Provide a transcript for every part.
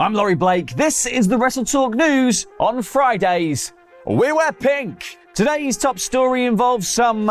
I'm Laurie Blake. This is the WrestleTalk news on Fridays. We wear pink. Today's top story involves some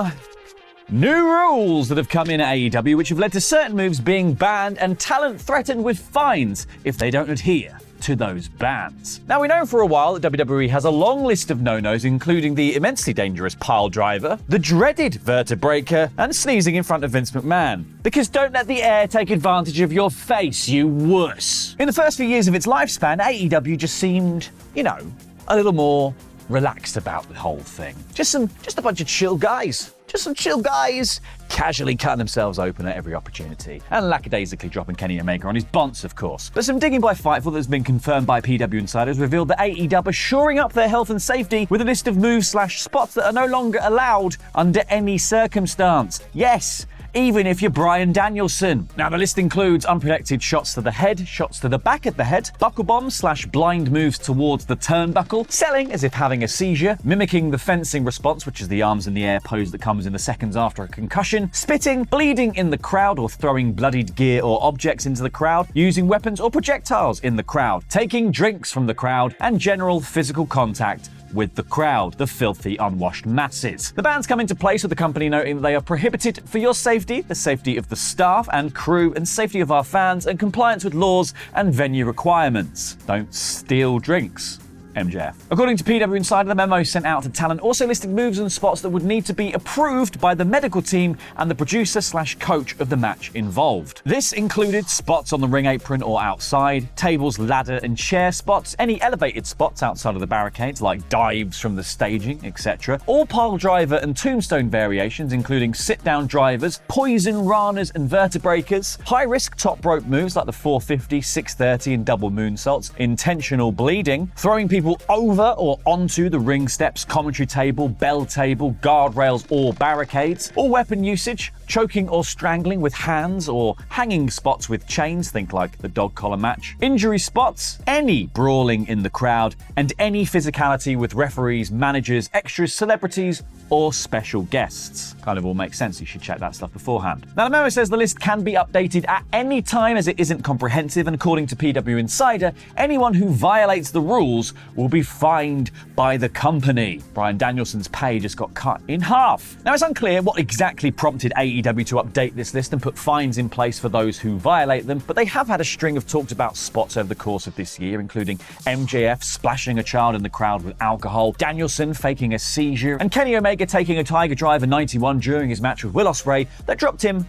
new rules that have come in at AEW, which have led to certain moves being banned and talent threatened with fines if they don't adhere to those bans. Now, we know for a while that WWE has a long list of no-nos, including the immensely dangerous pile driver, the dreaded vertebraker, and sneezing in front of Vince McMahon. Because don't let the air take advantage of your face, you wuss. In the first few years of its lifespan, AEW just seemed, a little more relaxed about the whole thing. Just a bunch of chill guys. Just some chill guys casually cutting themselves open at every opportunity. And lackadaisically dropping Kenny Omega on his bonce, of course. But some digging by Fightful that's been confirmed by PW Insiders revealed that AEW are shoring up their health and safety with a list of moves/spots that are no longer allowed under any circumstance. Yes, even if you're Bryan Danielson. Now, the list includes unprotected shots to the head, shots to the back of the head, buckle bombs/blind moves towards the turnbuckle, selling as if having a seizure, mimicking the fencing response, which is the arms in the air pose that comes in the seconds after a concussion, spitting, bleeding in the crowd or throwing bloodied gear or objects into the crowd, using weapons or projectiles in the crowd, taking drinks from the crowd, and general physical contact with the crowd, the filthy, unwashed masses. The bans come into place with the company noting that they are prohibited for your safety, the safety of the staff and crew, and safety of our fans, and compliance with laws and venue requirements. Don't steal drinks. MJF. According to PW Insider, the memo sent out to talent also listed moves and spots that would need to be approved by the medical team and the producer/coach of the match involved. This included spots on the ring apron or outside, tables, ladder and chair spots, any elevated spots outside of the barricades like dives from the staging, etc. All pile driver and tombstone variations, including sit-down drivers, poison ranas and vertebreakers, high-risk top rope moves like the 450, 630 and double moonsaults, intentional bleeding, throwing people over or onto the ring steps, commentary table, bell table, guardrails or barricades, or weapon usage, choking or strangling with hands or hanging spots with chains, think like the dog collar match, injury spots, any brawling in the crowd, and any physicality with referees, managers, extras, celebrities, or special guests. Kind of all makes sense. You should check that stuff beforehand. Now, the memo says the list can be updated at any time as it isn't comprehensive, and according to PW Insider, anyone who violates the rules will be fined by the company. Bryan Danielson's pay just got cut in half. Now, it's unclear what exactly prompted AEW to update this list and put fines in place for those who violate them, but they have had a string of talked about spots over the course of this year, including MJF splashing a child in the crowd with alcohol, Danielson faking a seizure, and Kenny Omega taking a Tiger Driver 91 during his match with Will Ospreay that dropped him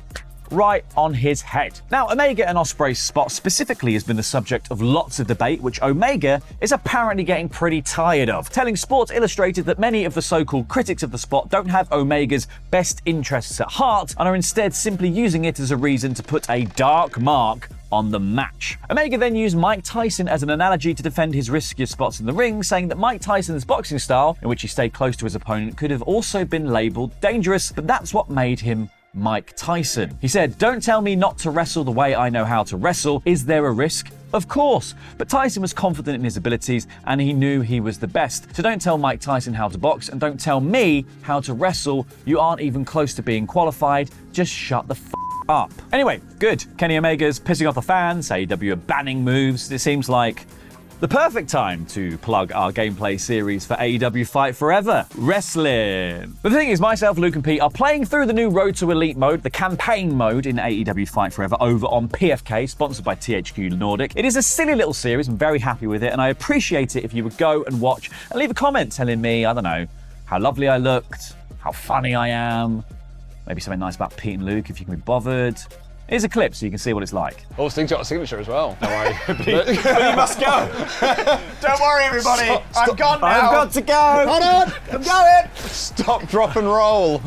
right on his head. Now, Omega and Ospreay's spot specifically has been the subject of lots of debate, which Omega is apparently getting pretty tired of, telling Sports Illustrated that many of the so-called critics of the spot don't have Omega's best interests at heart and are instead simply using it as a reason to put a dark mark on the match. Omega then used Mike Tyson as an analogy to defend his riskier spots in the ring, saying that Mike Tyson's boxing style, in which he stayed close to his opponent, could have also been labelled dangerous, but that's what made him Mike Tyson. He said, "Don't tell me not to wrestle the way I know how to wrestle. Is there a risk? Of course." But Tyson was confident in his abilities and he knew he was the best. So don't tell Mike Tyson how to box and don't tell me how to wrestle. You aren't even close to being qualified. Just shut the up. Anyway, good. Kenny Omega's pissing off the fans. AEW are banning moves. It seems like the perfect time to plug our gameplay series for AEW Fight Forever Wrestling. But the thing is, myself, Luke and Pete are playing through the new Road to Elite mode, the campaign mode in AEW Fight Forever over on PFK, sponsored by THQ Nordic. It is a silly little series. I'm very happy with it and I appreciate it if you would go and watch and leave a comment telling me, I don't know, how lovely I looked, how funny I am, maybe something nice about Pete and Luke if you can be bothered. Here's a clip so you can see what it's like. Oh, Sting's got a signature as well. Don't worry. But you must go. Don't worry, everybody. I'm gone now. I've got to go. Hold on. I'm going. Stop, drop and roll.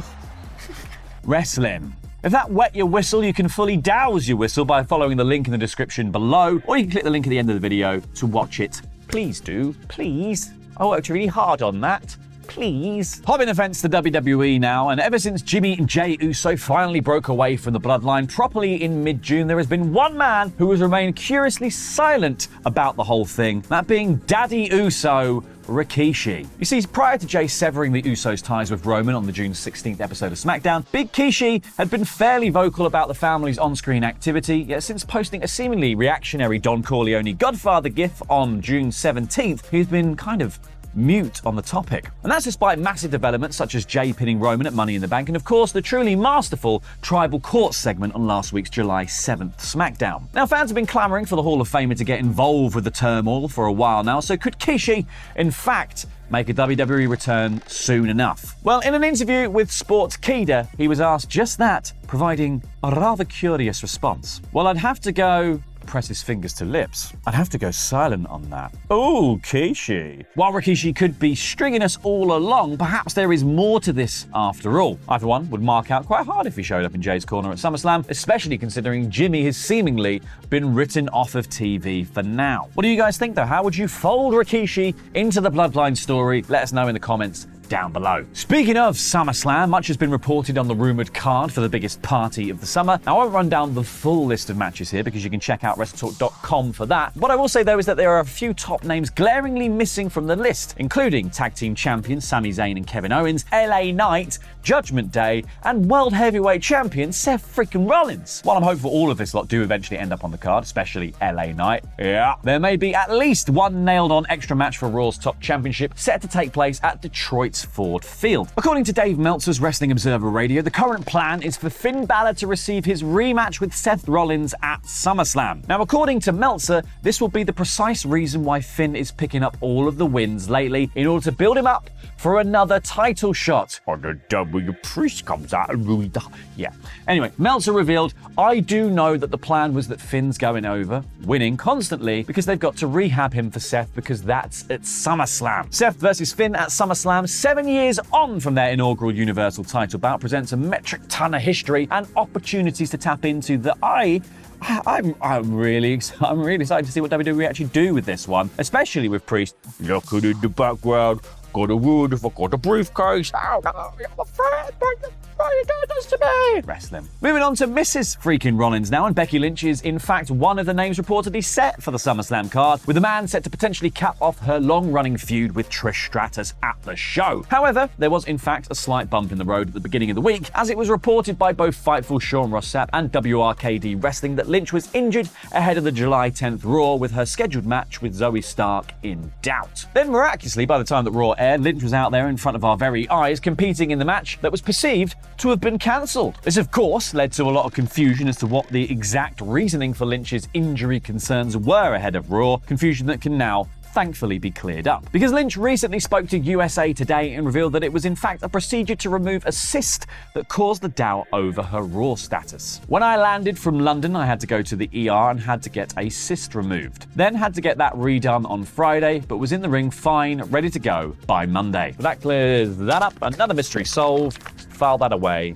Wrestling. If that wet your whistle, you can fully douse your whistle by following the link in the description below, or you can click the link at the end of the video to watch it. Please do. Please. I worked really hard on that. Please. Hobbing events to WWE now, and ever since Jimmy and Jey Uso finally broke away from the Bloodline properly in mid-June, there has been one man who has remained curiously silent about the whole thing, that being Daddy Uso, Rikishi. You see, prior to Jay severing the Usos' ties with Roman on the June 16th episode of SmackDown, Big Kishi had been fairly vocal about the family's on-screen activity, yet since posting a seemingly reactionary Don Corleone Godfather gif on June 17th, he's been kind of mute on the topic. And that's despite massive developments such as Jay pinning Roman at Money in the Bank and of course the truly masterful Tribal Court segment on last week's July 7th SmackDown. Now fans have been clamouring for the Hall of Famer to get involved with the turmoil for a while now, so could Kishi in fact make a WWE return soon enough? Well, in an interview with Sports Kida, he was asked just that, providing a rather curious response. Well, I'd have to go press his fingers to lips. I'd have to go silent on that. Oh, Kishi. While Rikishi could be stringing us all along, perhaps there is more to this after all. I, for one, would mark out quite hard if he showed up in Jay's corner at SummerSlam, especially considering Jimmy has seemingly been written off of TV for now. What do you guys think, though? How would you fold Rikishi into the Bloodline story? Let us know in the comments down below. Speaking of SummerSlam, much has been reported on the rumoured card for the biggest party of the summer. Now, I won't run down the full list of matches here because you can check out WrestleTalk.com for that. What I will say, though, is that there are a few top names glaringly missing from the list, including Tag Team Champions Sami Zayn and Kevin Owens, LA Knight, Judgment Day, and World Heavyweight Champion Seth freaking Rollins. While I'm hopeful all of this lot do eventually end up on the card, especially LA Knight, there may be at least one nailed-on extra match for Raw's top championship set to take place at Detroit's Ford Field. According to Dave Meltzer's Wrestling Observer Radio, the current plan is for Finn Balor to receive his rematch with Seth Rollins at SummerSlam. Now, according to Meltzer, this will be the precise reason why Finn is picking up all of the wins lately in order to build him up for another title shot. Or the W Priest comes out and yeah. Anyway, Meltzer revealed, I do know that the plan was that Finn's going over, winning constantly, because they've got to rehab him for Seth because that's at SummerSlam. Seth versus Finn at SummerSlam, 7 years on from their inaugural Universal title bout, presents a metric ton of history and opportunities to tap into that I'm really excited to see what WWE actually do with this one, especially with Priest looking in the background. Got a wood, got a briefcase. Oh, no, you're my friend. Why are you doing this to me? Wrestling. Moving on to Mrs. freaking Rollins now, and Becky Lynch is in fact one of the names reportedly set for the SummerSlam card, with the man set to potentially cap off her long-running feud with Trish Stratus at the show. However, there was in fact a slight bump in the road at the beginning of the week, as it was reported by both Fightful Sean Ross Sapp and WRKD Wrestling that Lynch was injured ahead of the July 10th Raw, with her scheduled match with Zoe Stark in doubt. Then miraculously, by the time that Raw aired, Lynch was out there in front of our very eyes competing in the match that was perceived to have been cancelled. This, of course, led to a lot of confusion as to what the exact reasoning for Lynch's injury concerns were ahead of Raw, confusion that can now thankfully be cleared up. Because Lynch recently spoke to USA Today and revealed that it was in fact a procedure to remove a cyst that caused the doubt over her Raw status. When I landed from London, I had to go to the ER and had to get a cyst removed. Then had to get that redone on Friday, but was in the ring fine, ready to go by Monday. But that clears that up. Another mystery solved. File that away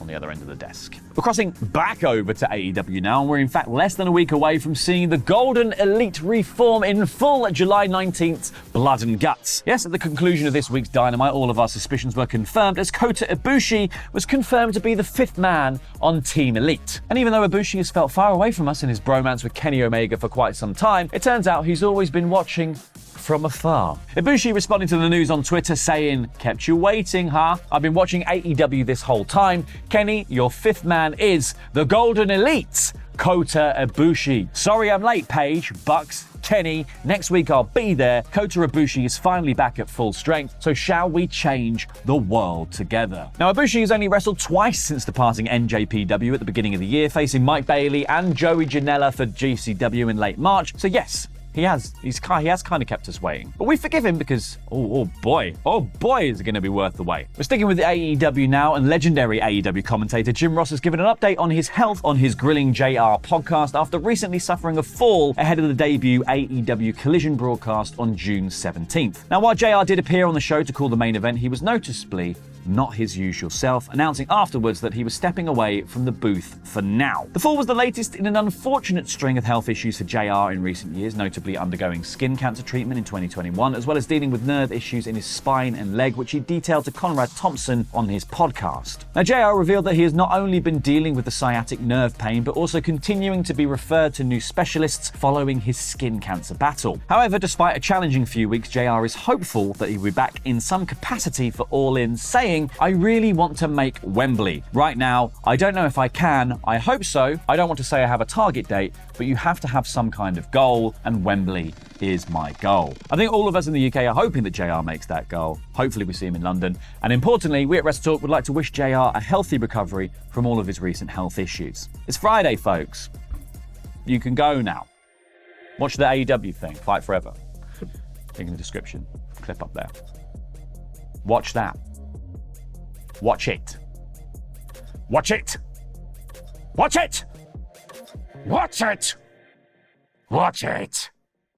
on the other end of the desk. We're crossing back over to AEW now, and we're in fact less than a week away from seeing the Golden Elite reform in full at July 19th's Blood and Guts. Yes, at the conclusion of this week's Dynamite, all of our suspicions were confirmed, as Kota Ibushi was confirmed to be the fifth man on Team Elite. And even though Ibushi has felt far away from us in his bromance with Kenny Omega for quite some time, it turns out he's always been watching from afar. Ibushi responding to the news on Twitter saying, "Kept you waiting, huh? I've been watching AEW this whole time. Kenny, your fifth man is the Golden Elite, Kota Ibushi. Sorry I'm late, Paige, Bucks, Kenny. Next week I'll be there. Kota Ibushi is finally back at full strength, so shall we change the world together?" Now, Ibushi has only wrestled twice since departing NJPW at the beginning of the year, facing Mike Bailey and Joey Janela for GCW in late March. So yes, he has kind of kept us waiting. But we forgive him because, oh boy, is it going to be worth the wait. We're sticking with the AEW now, and legendary AEW commentator Jim Ross has given an update on his health on his Grilling JR podcast after recently suffering a fall ahead of the debut AEW Collision broadcast on June 17th. Now, while JR did appear on the show to call the main event, he was noticeably not his usual self, announcing afterwards that he was stepping away from the booth for now. The fall was the latest in an unfortunate string of health issues for JR in recent years, notably undergoing skin cancer treatment in 2021, as well as dealing with nerve issues in his spine and leg, which he detailed to Conrad Thompson on his podcast. Now, JR revealed that he has not only been dealing with the sciatic nerve pain, but also continuing to be referred to new specialists following his skin cancer battle. However, despite a challenging few weeks, JR is hopeful that he will be back in some capacity for All In, saying, "I really want to make Wembley. Right now, I don't know if I can. I hope so. I don't want to say I have a target date, but you have to have some kind of goal, and Wembley is my goal." I think all of us in the UK are hoping that JR makes that goal. Hopefully we see him in London. And importantly, we at WrestleTalk would like to wish JR a healthy recovery from all of his recent health issues. It's Friday, folks. You can go now. Watch the AEW thing, Fight Forever. Link in the description. Clip up there. Watch that. Watch it. Watch it. Watch it. Watch it. Watch it.